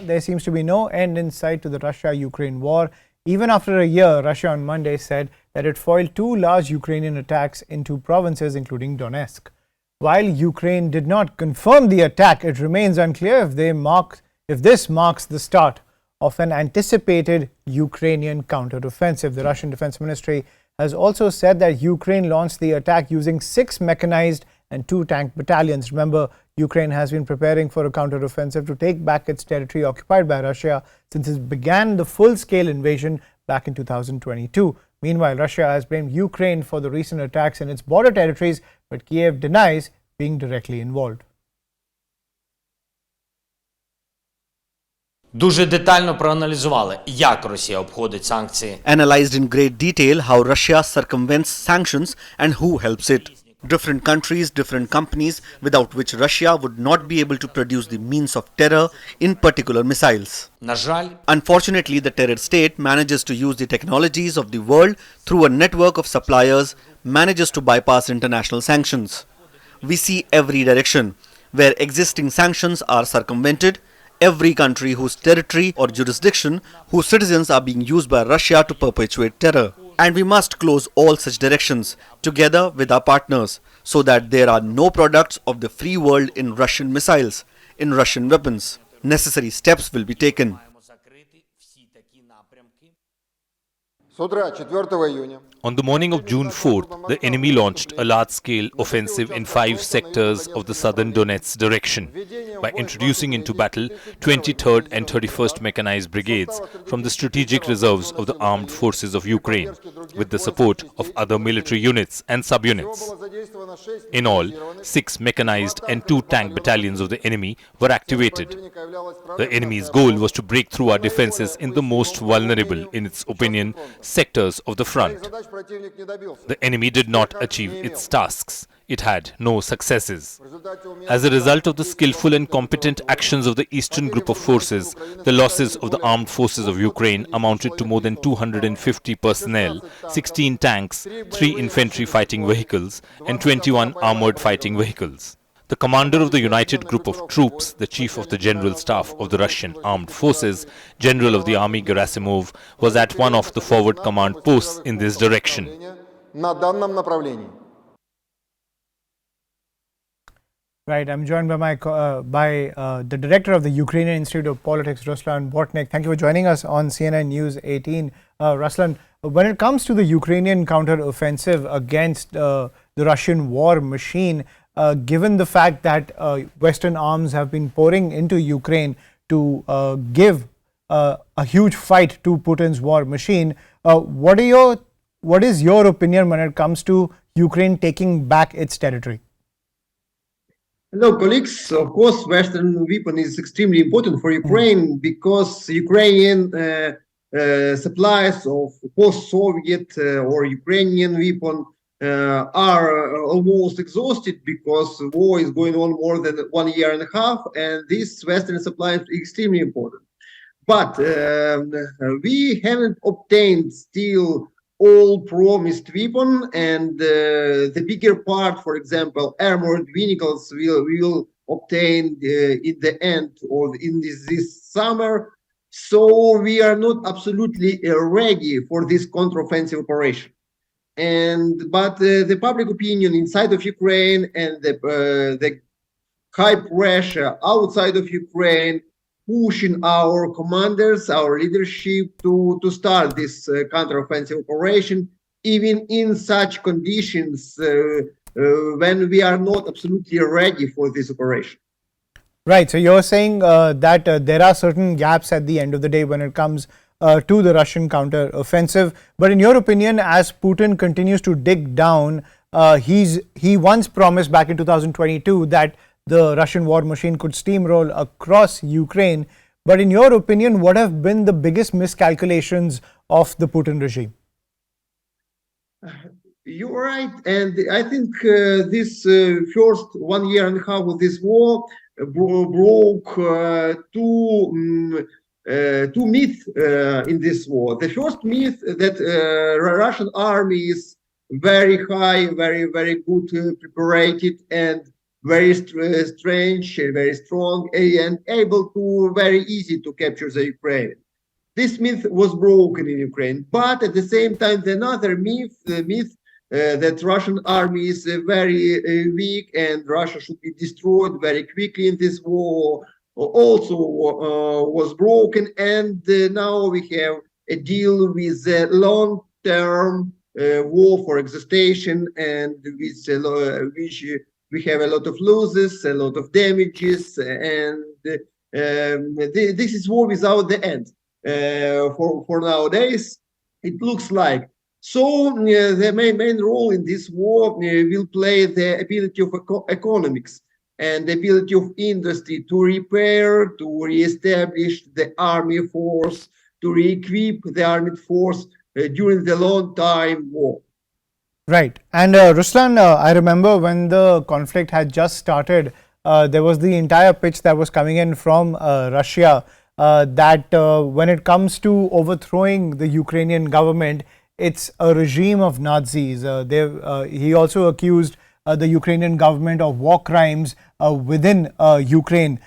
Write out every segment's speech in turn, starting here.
there seems to be no end in sight to the Russia-Ukraine war. Even after a year, Russia on Monday said that it foiled 2 large Ukrainian attacks in 2 provinces, including Donetsk. While Ukraine did not confirm the attack, it remains unclear if this marks the start of an anticipated Ukrainian counteroffensive. The Russian Defense Ministry has also said that Ukraine launched the attack using 6 mechanized and 2 tank battalions. Remember, Ukraine has been preparing for a counteroffensive to take back its territory occupied by Russia since it began the full-scale invasion back in 2022. Meanwhile, Russia has blamed Ukraine for the recent attacks in its border territories, but Kiev denies being directly involved. Дуже детально проаналізували, як Росія обходить санкції. Analyzed in great detail how Russia circumvents sanctions and who helps it. Different countries, different companies, without which Russia would not be able to produce the means of terror, in particular missiles. На жаль, Unfortunately, the terror state manages to use the technologies of the world through a network of suppliers, manages to bypass international sanctions. We see every direction where existing sanctions are circumvented, every country whose territory or jurisdiction, whose citizens are being used by Russia to perpetuate terror. And we must close all such directions together with our partners so that there are no products of the free world in Russian missiles, in Russian weapons. Necessary steps will be taken. On the morning of June 4th, the enemy launched a large-scale offensive in 5 sectors of the southern Donetsk direction by introducing into battle 23rd and 31st Mechanized Brigades from the strategic reserves of the armed forces of Ukraine, with the support of other military units and subunits. In all, 6 mechanized and 2 tank battalions of the enemy were activated. The enemy's goal was to break through our defenses in the most vulnerable, in its opinion, sectors of the front. The enemy did not achieve its tasks. It had no successes. As a result of the skillful and competent actions of the eastern group of forces, the losses of the armed forces of Ukraine amounted to more than 250 personnel, 16 tanks, 3 infantry fighting vehicles, and 21 armored fighting vehicles. The commander of the united group of troops, the chief of the general staff of the Russian armed forces, General of the Army Gerasimov, was at one of the forward command posts in this direction. Right, I'm joined by the director of the Ukrainian Institute of Politics, Ruslan Bortnik. Thank you for joining us on CNN News 18. Ruslan, when it comes to the Ukrainian counter-offensive against the Russian war machine, given the fact that Western arms have been pouring into Ukraine to give a huge fight to Putin's war machine, what is your opinion when it comes to Ukraine taking back its territory? Hello, colleagues. Of course, Western weapon is extremely important for Ukraine because Ukrainian supplies of post-Soviet or Ukrainian weapon are almost exhausted because war is going on more than 1 year and a half, and this Western supply is extremely important. But we haven't obtained still all promised weapon, and the bigger part, for example, armored vehicles, will obtain in the end or in this summer. So we are not absolutely ready for this counteroffensive operation. But the public opinion inside of Ukraine and the high pressure outside of Ukraine pushing our commanders, our leadership to start this counteroffensive operation, even in such conditions when we are not absolutely ready for this operation. Right, so you're saying that there are certain gaps at the end of the day when it comes to the Russian counter-offensive. But in your opinion, as Putin continues to dig down, he once promised back in 2022 that the Russian war machine could steamroll across Ukraine. But in your opinion, what have been the biggest miscalculations of the Putin regime? You're right. And I think this first 1 year and a half of this war broke two myths in this war. The first myth that Russian army is very high, very good prepared, and very strange, very strong, and able to very easy to capture the Ukraine. This myth was broken in Ukraine, but at the same time, another myth, the myth that Russian army is very weak and Russia should be destroyed very quickly in this war, also was broken. And now we have a deal with a long-term war for existation, and with which we have a lot of losses, a lot of damages, and this is war without the end. For nowadays, it looks like. So the main role in this war will play the ability of economics and the ability of industry to repair, to re-establish the army force, to re-equip the armed force during the long time war. Right. And Ruslan, I remember when the conflict had just started, there was the entire pitch that was coming in from Russia that when it comes to overthrowing the Ukrainian government, it's a regime of Nazis. He also accused the Ukrainian government of war crimes within Ukraine.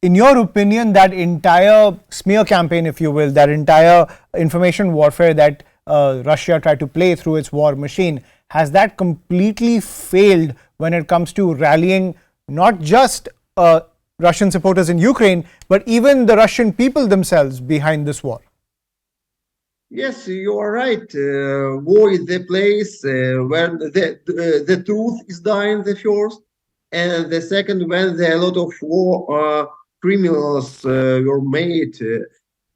In your opinion, that entire smear campaign, if you will, that entire information warfare that Russia tried to play through its war machine, has that completely failed when it comes to rallying not just Russian supporters in Ukraine, but even the Russian people themselves behind this war? Yes, you are right. War is the place where the truth is dying the first, and the second when a lot of war criminals were made.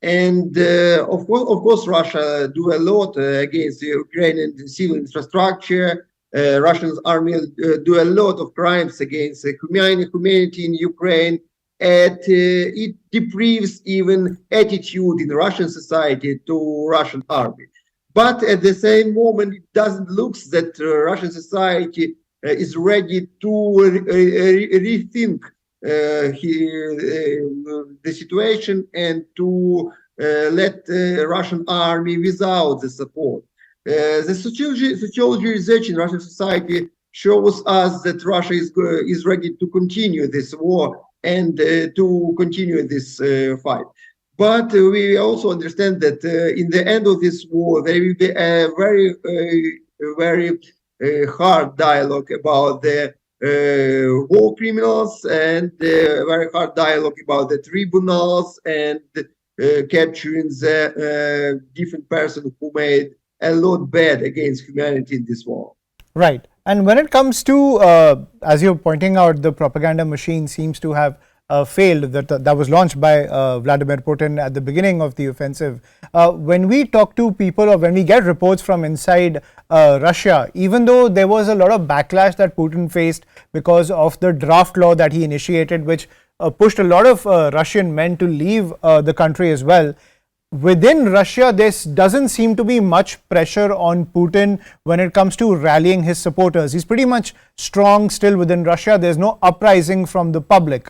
And of course, Russia do a lot against the Ukrainian civil infrastructure. Russian army do a lot of crimes against the humanity in Ukraine. And it deprives even attitude in Russian society to Russian army. But at the same moment, it doesn't look that Russian society is ready to rethink the situation and to let Russian army without the support. The sociology research in Russian society shows us that Russia is ready to continue this war and to continue this fight. But we also understand that in the end of this war, there will be a very hard dialogue about the war criminals and very hard dialogue about the tribunals and capturing the different persons who made a lot bad against humanity in this war. Right. And when it comes to, as you're pointing out, the propaganda machine seems to have failed, that was launched by Vladimir Putin at the beginning of the offensive. When we talk to people or when we get reports from inside Russia, even though there was a lot of backlash that Putin faced because of the draft law that he initiated, which pushed a lot of Russian men to leave the country as well, within Russia, there doesn't seem to be much pressure on Putin when it comes to rallying his supporters. He's pretty much strong still within Russia. There's no uprising from the public.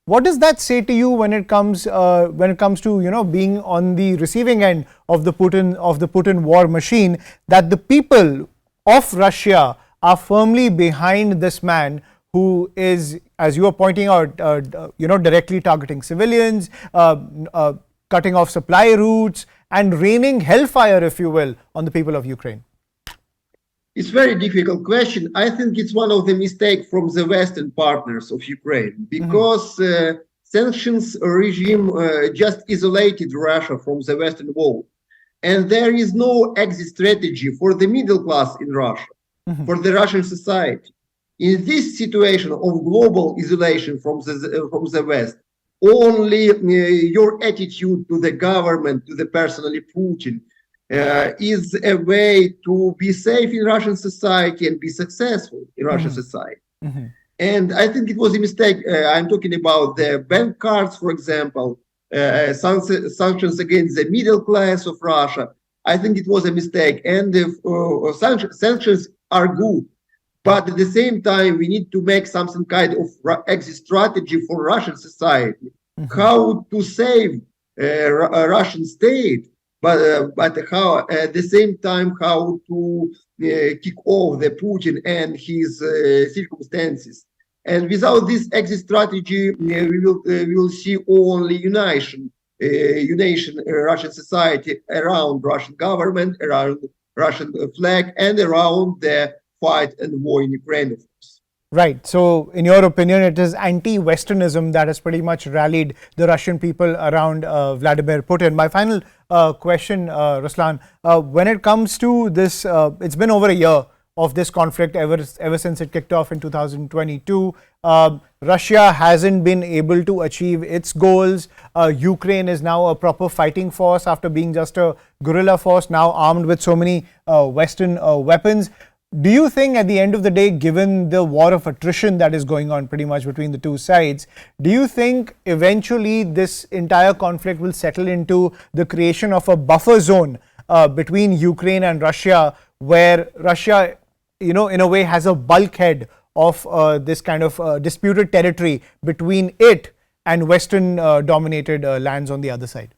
What does that say to you when it comes to being on the receiving end of the Putin war machine, that the people of Russia are firmly behind this man who is, as you are pointing out, directly targeting civilians, cutting off supply routes and raining hellfire, if you will, on the people of Ukraine? It's a very difficult question. I think it's one of the mistakes from the Western partners of Ukraine, because sanctions regime just isolated Russia from the Western world. And there is no exit strategy for the middle class in Russia, for the Russian society. In this situation of global isolation from the West, only your attitude to the government, to the personally Putin, is a way to be safe in Russian society and be successful in Russian society. And I think it was a mistake. I'm talking about the bank cards, for example, sanctions against the middle class of Russia. I think it was a mistake. And sanctions are good. But at the same time, we need to make some kind of exit strategy for Russian society. How to save a Russian state, but how at the same time how to kick off the Putin and his circumstances. And without this exit strategy, we will see only unation Russian society around Russian government, around Russian flag, and around the fight and war in Ukraine, of course. Right. So, in your opinion, it is anti-Westernism that has pretty much rallied the Russian people around Vladimir Putin. My final question, Ruslan, when it comes to this, it's been over a year of this conflict ever since it kicked off in 2022. Russia hasn't been able to achieve its goals. Ukraine is now a proper fighting force after being just a guerrilla force, now armed with so many Western weapons. Do you think at the end of the day, given the war of attrition that is going on pretty much between the two sides, do you think eventually this entire conflict will settle into the creation of a buffer zone between Ukraine and Russia, where Russia, in a way has a bulkhead of this kind of disputed territory between it and Western dominated lands on the other side?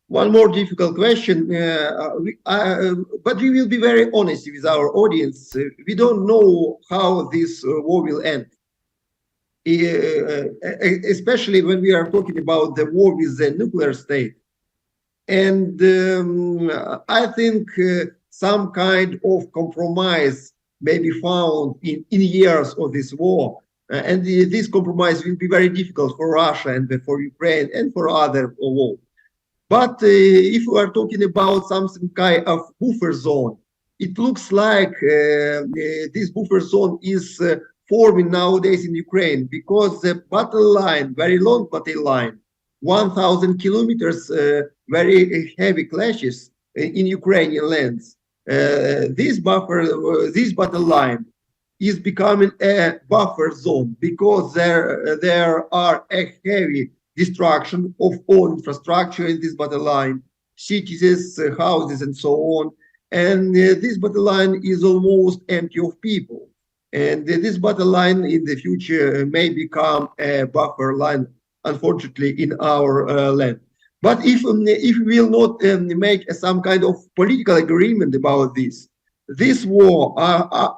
One more difficult question, but we will be very honest with our audience. We don't know how this war will end, especially when we are talking about the war with the nuclear state. And I think some kind of compromise may be found in years of this war. And this compromise will be very difficult for Russia and for Ukraine and for other wars. But if we are talking about something kind of buffer zone, it looks like this buffer zone is forming nowadays in Ukraine, because the battle line, very long battle line, 1,000 kilometers, very heavy clashes in Ukrainian lands. This battle line is becoming a buffer zone, because there are a heavy destruction of all infrastructure in this battle line, cities, houses, and so on. And this battle line is almost empty of people. And this battle line in the future may become a buffer line, unfortunately, in our land. But if we will not make some kind of political agreement about this war,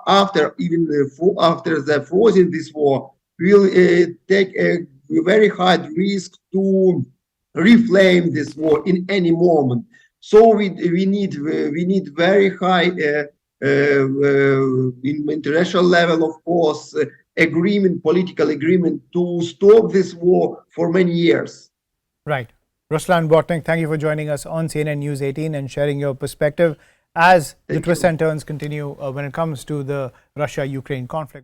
after the frozen this war, will take a very high risk to reflame this war in any moment. So we need very high in international level, of course, political agreement to stop this war for many years. Right. Ruslan Botnik, thank you for joining us on CNN News 18 and sharing your perspective as the twists and turns continue when it comes to the Russia-Ukraine conflict.